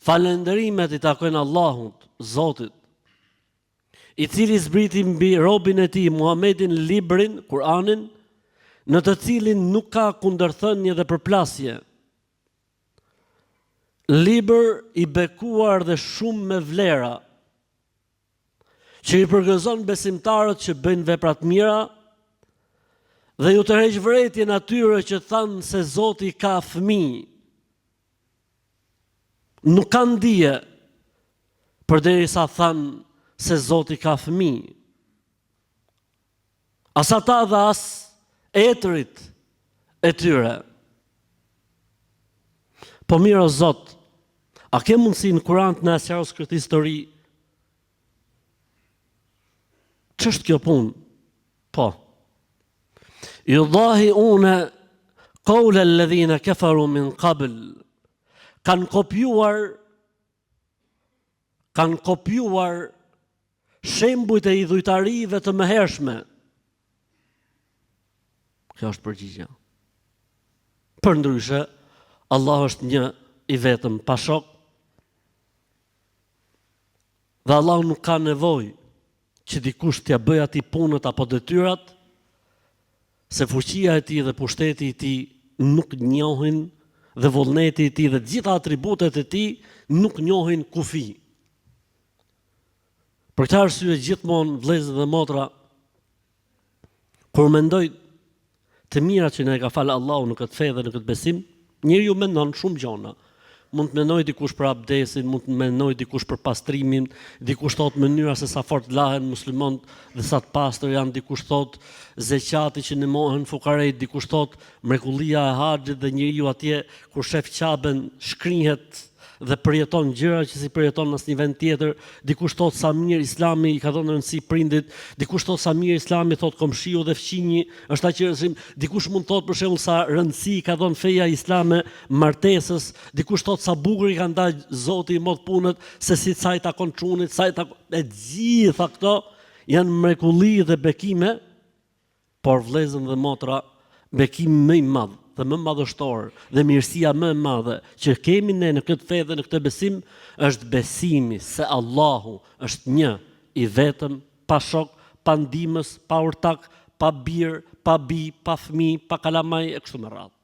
falënderimet i takojnë Allahut, Zotit, i cili zbriti mbi robin e tij Muhamedin librin, Kur'anin, në të cilin nuk ka kundërthënie dhe përplasje. Libër i bekuar dhe shumë me vlera, që i përgëzon besimtarët që bëjnë vepra të mira dhe ju tërheq vërejtjen atyre që thanë se Zoti ka fëmijë. Nuk kanë dije përderisa thanë se Zoti ka fëmijë. As ata dhe as etrit e tyre. Po mirë o Zot, a ke mundësi në Kur'an të na sqarosh këtë histori? Ç'është kjo punë? Po. Yudahi'una qawla alladhina kafaru min qabl. Kanë kopjuar shembujt e idhujtarive të mëhershme. Kjo është përgjigja. Përndryshe, Allah është një i vetëm pa shok, dhe Allah nuk ka nevojë që dikush t'ja bëj atij punët apo detyrat, se fuqia e tij dhe pushteti i tij nuk njohin dhe vullneti i tij dhe gjitha atributet e tij nuk njohin kufi. Për këtë arsye gjithmonë vëllezër dhe motra, kur mendoj të mirat që na ka falë Allahu në këtë fe dhe në këtë besim, njeriu mendon shumë gjëra. Mund të mendoj dikush për abdesin, mund të mendoj dikush për pastrimin, dikush thot mënyra se sa fort lahen muslimanët dhe sa të pastër janë, dikush thot zeqati që ndihmohen fukarejt, dikush thot mrekullia e haxhit dhe njeriu atje kur shef Qaben shkrihet dhe përjeton gjëra që si përjeton në asnjë vend tjetër, dikush thot sa mirë Islami i ka dhënë rëndësi prindit, dikush thot sa mirë Islami thot komshiu dhe fqinji, është aqërsim, dikush mund thot për shembull sa rëndësi ka dhënë feja islame martesës, dikush thot sa bukur i ka ndaj Zoti i mod punët, se si sa i takon çunit, sa i takon, e gjitha këto janë mrekulli dhe bekime, por vëllezër dhe motra, bekim më i madh dhe më madhështor dhe mirësia më e madhe që kemi ne në këtë fe dhe në këtë besim është besimi se Allahu është një i vetëm, pa shok, pa ndihmës, pa urtak, pa bir, pa bi, pa fëmijë, pa kalamaj e kështu me radhë.